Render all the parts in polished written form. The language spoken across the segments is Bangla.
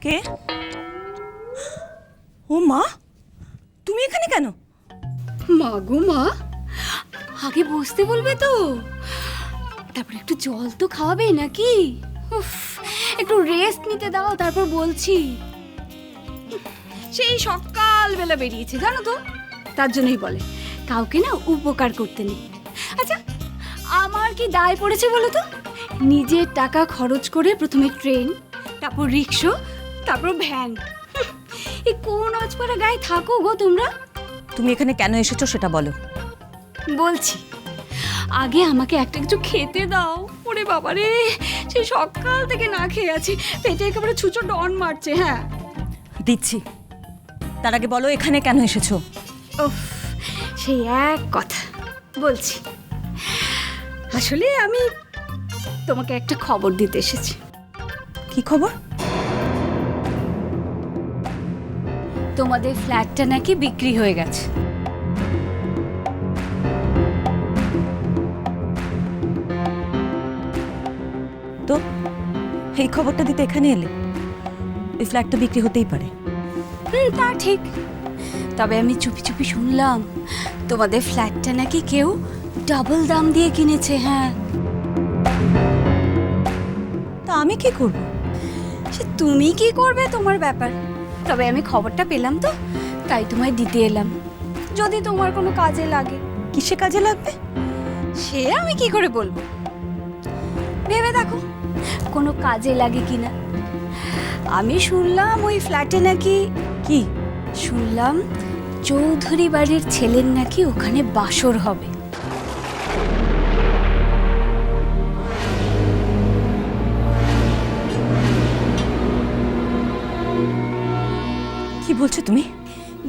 কে? ও মা, তুমি এখানে কেন? মা গো মা, আগে বসতে বলবে তো, তারপর একটু জল তো খাওয়াবে নাকি? উফ, একটু রেস্ট নিতে দাও, তারপর বলছি। সেই সকালবেলা বেরিয়েছে জানো তো, তার জন্যই বলে কাউকে না উপকার করতে নেই। আচ্ছা, আমার কি দায় পড়েছে বলো তো? নিজের টাকা খরচ করে প্রথমে ট্রেন, তারপর রিক্সা, তারপর ভ্যান। এই কোন অজপাড়া গায়ে থাকো গো তোমরা? তুমি এখানে কেন এসেছো সেটা বলো। বলছি, আগে আমাকে একটা কিছু খেতে দাও। ওরে বাবা রে, সেই সকাল থেকে না খেয়ে আছি, পেটে একেবারে ছুঁচো ডন মারছে। হ্যাঁ দিচ্ছি, তার আগে বলো এখানে কেন এসেছো? উফ, সেই এক কথা বলছি। আসলে আমি তোমাকে একটা খবর দিতে এসেছি। কি খবর? তোমাদের ফ্ল্যাটটা নাকি বিক্রি হয়ে গেছে। তো এই খবরটা দিতে এখানে এলে? এই ফ্ল্যাট তো বিক্রি হতেই পারে। তা ঠিক, তবে আমি চুপি চুপি শুনলাম তোমাদের ফ্ল্যাটটা নাকি কেউ ডাবল দাম দিয়ে কিনেছে। হ্যাঁ, তা আমি কি করব? সে তুমি কি করবে তোমার ব্যাপার, তবে আমি খবরটা পেলাম তো, তাই তোমায় দিতে এলাম, যদি তোমার কোনো কাজে লাগে। কিসে কাজে লাগবে? সে আমি কি করে বলবো, ভেবে দেখো কোনো কাজে লাগে কিনা। আমি শুনলাম ওই ফ্ল্যাটে নাকি, কি শুনলাম চৌধুরী বাড়ির ছেলের নাকি ওখানে বাসর হবে। কি বলছো তুমি?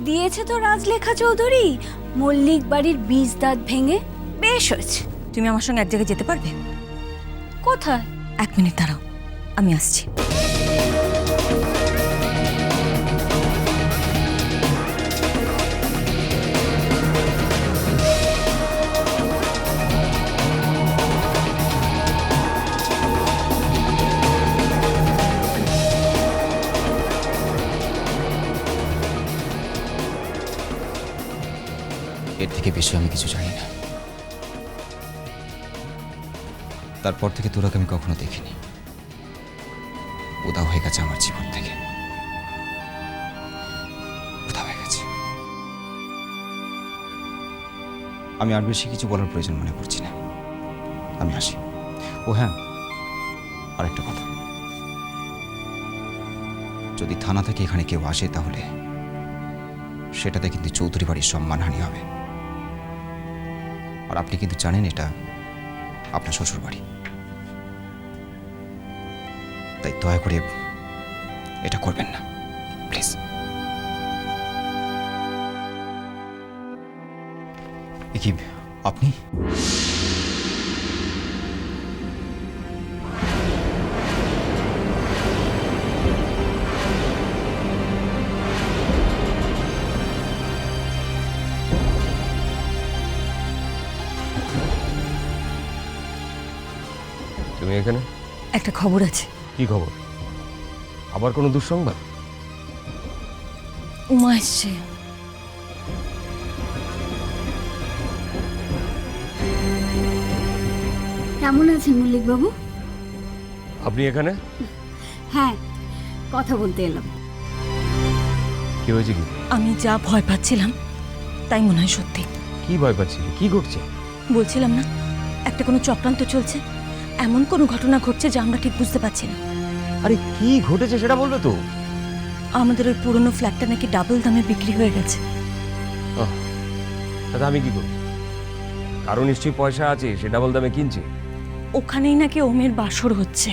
দিয়েছে তো রাজলেখা চৌধুরী মল্লিক বাড়ির বীজ দাঁত ভেঙে। বেশ হয়েছে। তুমি আমার সঙ্গে এক জায়গায় যেতে পারবে? কোথায়? 1 মিনিট দাঁড়াও, আমি আসছি। এর থেকে বেশি আমি কিছু জানি না। তারপর থেকে তোরাকে আমি কখনো দেখিনি। উধাও হয়ে গেছে আমার জীবন থেকে, উধাও হয়ে গেছে। আমি আর বেশি কিছু বলার প্রয়োজন মনে করছি না। আমি আসি। ও হ্যাঁ, আরেকটা কথা, যদি থানা থেকে এখানে কেউ আসে তাহলে সেটাতে কিন্তু চৌধুরী বাড়ির সম্মানহানি হবে। আর আপনি কিন্তু জানেন এটা আপনার শ্বশুর বাড়ি, তাই দয়া করে এটা করবেন না প্লিজ। কি আপনি? তুমি এখানে? একটা খবর আছে। কি খবর? আবার কোনো দুঃসংবাদ? উমা এসছে। কেমন আছেন মল্লিক বাবু? আপনি এখানে? হ্যাঁ, কথা বলতে এলাম। কি হয়েছে? কি আমি যা ভয় পাচ্ছিলাম তাই মনে হয় সত্যি। কি ভয় পাচ্ছিলে? কি ঘটছে? বলছিলাম না একটা কোনো চক্রান্ত চলছে, এমন কোনো ঘটনা ঘটছে যা আমরা ঠিক বুঝতে পারছি না। আরে কি ঘটেছে সেটা বলবে তো। আমাদের ওই পুরনো ফ্ল্যাটটা নাকি ডাবল দামে বিক্রি হয়ে গেছে। দাদা আমি কি করব? কারো নিশ্চয়ই পয়সা আছে, সে ডাবল দামে কিনছে। ওখানেই নাকি ওমের বাসর হচ্ছে।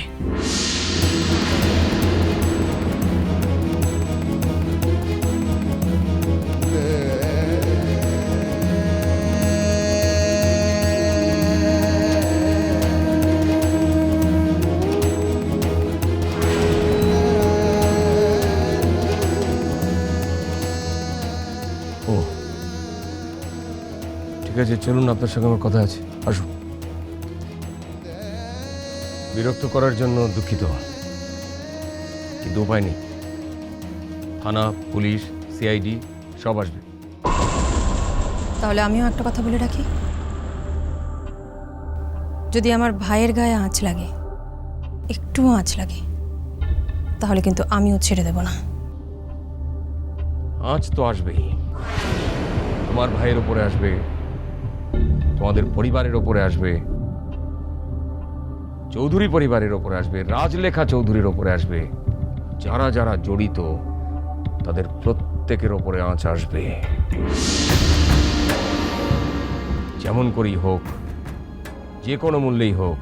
ও ঠিক আছে, চলুন, আপনার সঙ্গে আমার কথা আছে। আসুন। বিরক্ত করার জন্য দুঃখিত। কিন্তু উপায় নেই, থানা, পুলিশ, সিআইডি সব আসবে। তাহলে আমিও একটা কথা বলে রাখি, যদি আমার ভাইয়ের গায়ে আঁচ লাগে, একটুও আঁচ লাগে, তাহলে কিন্তু আমিও ছেড়ে দেব না। আজ তো আসবেই, তোমার ভাইয়ের ওপরে আসবে, তোমাদের পরিবারের ওপরে আসবে, চৌধুরী পরিবারের ওপরে আসবে, রাজলেখা চৌধুরীর ওপরে আসবে, যারা যারা জড়িত তাদের প্রত্যেকের ওপরে আঁচ আসবে। যেমন করেই হোক, যে কোনো মূল্যেই হোক,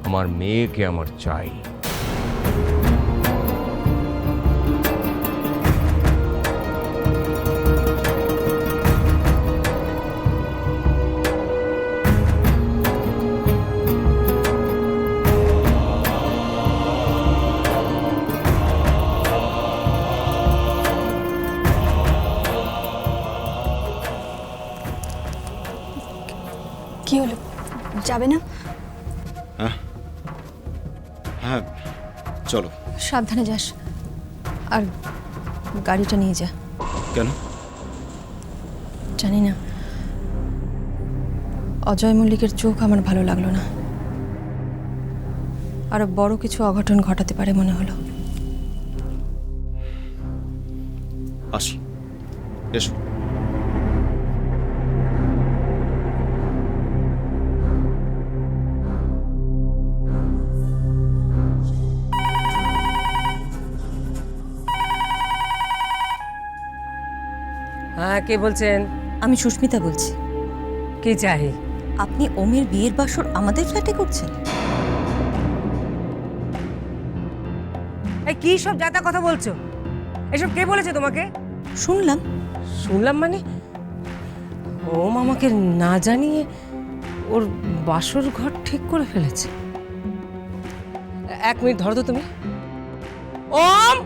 আমার মেয়েকে আমার চাই। কি হলো, যাবে না? হ্যাঁ চলো। সাবধানে যাস, আর গাড়িটা নিয়ে যা। কেন? জানি না, অজয় মল্লিকের চোখ আমার ভালো লাগলো না, আরো বড় কিছু অঘটন ঘটাতে পারে মনে হলো। আসি, এসো। হ্যাঁ, কে বলছেন? আমি সুস্মিতা বলছি। কি চাই? আপনি ওমের বিয়ের বাসর আমাদের ফ্ল্যাটে করছেন? এই কি সব যাতা কথা বলছো? এসব কে বলেছে তোমাকে? শুনলাম। শুনলাম মানে? ওম আমাকে না জানিয়ে ওর বাসর ঘর ঠিক করে ফেলেছে। এক মিনিট ধরো তো তুমি। ওম,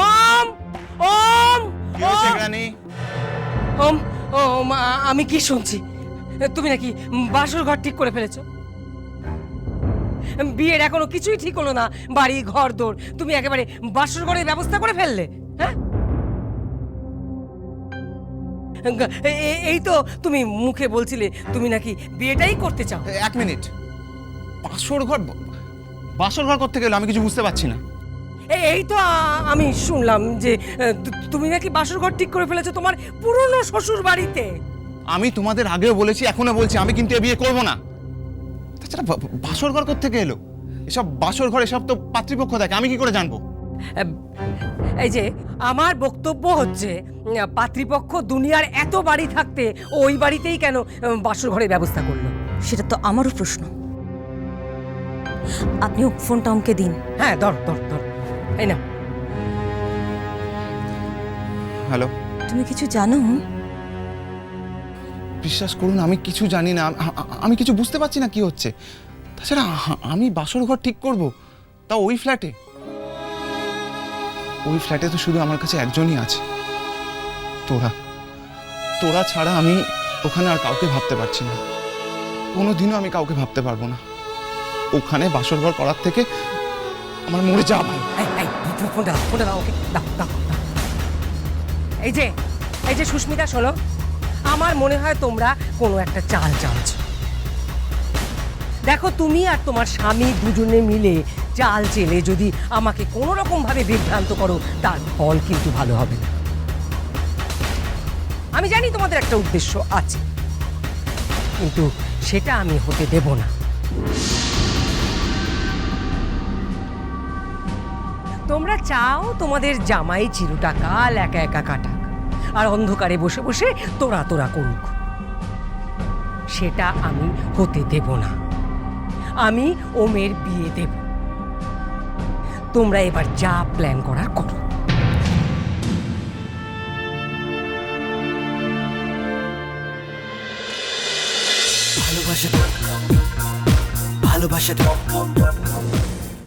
ওম, ওম, ওম, ওম, আমি কি শুনছি? তুমি নাকি বাসর ঘর ঠিক করে ফেলেছো? বিয়ের এখনো কিছুই ঠিক হলো না, বাড়ি ঘর দৌড়, তুমি একেবারে বাসর ঘরের ব্যবস্থা করে ফেললে? হ্যাঁ, এই তো তুমি মুখে বলছিলে তুমি নাকি বিয়েটাই করতে চাও। এক মিনিট, বাসর ঘর করতে গেলে আমি কিছু বুঝতে পারছি না। এই তো আমি শুনলাম যে তুমি নাকি বাসর ঘর ঠিক করে ফেলেছো তোমার পুরনো শ্বশুর বাড়িতে। আমি তোমাদের আগেও বলেছি, এখনো বলছি, আমি কিন্তু এ বিয়ে করবো না। তাছাড়া বাসর ঘর করতে এলো, এসব বাসর ঘর এসব তো পাত্রীপক্ষ দেখে, আমি কি করে জানবো? এই যে আমার বক্তব্য হচ্ছে, পাত্রীপক্ষ দুনিয়ার এত বাড়ি থাকতে ওই বাড়িতেই কেন বাসর ঘরের ব্যবস্থা করলো? সেটা তো আমারও প্রশ্ন। আপনি ফোনটা আমাকে দিন। হ্যাঁ, ধর ধর ধর, এই না। হ্যালো, তুমি কিছু জানো? বিশ্বাস করুন আমি কিছু জানি না, আমি কিছু বুঝতে পারছি না কি হচ্ছে। তাছাড়া আমি বাসর ঘর ঠিক করব, তা ওই ফ্ল্যাটে? ওই ফ্ল্যাটে তো শুধু আমার কাছে একজনই আছে, তোরা। তোরা ছাড়া আমি ওখানে আর কাউকে ভাবতে পারছি না, কোনোদিনও আমি কাউকে ভাবতে পারবো না। ওখানে বাসর ঘর করার থেকে আমার মরে যাওয়া ভালো। ফোনটা দাও, ফোনটা দাও, ওকে দাও দাও দাও। এই যে সুস্মিতা, শোনো, আমার মনে হয় তোমরা কোনো একটা চাল চালছো। দেখো, তুমি আর তোমার স্বামী দুজনে মিলে চাল চেলে যদি আমাকে কোনো রকম ভাবে বিভ্রান্ত করো, তার ফল কিন্তু ভালো হবে না। আমি জানি তোমাদের একটা উদ্দেশ্য আছে, কিন্তু সেটা আমি হতে দেব না। তোমরা চাও তোমাদের জামাই চিরটা কাল একা একা কাটাক, আর অন্ধকারে বসে বসে তোরা তোরা করুক। সেটা আমি হতে দেব না। আমি ওমের বিয়ে দেব। তোমরা এবার যা প্ল্যান করার করো। ভালোবাসা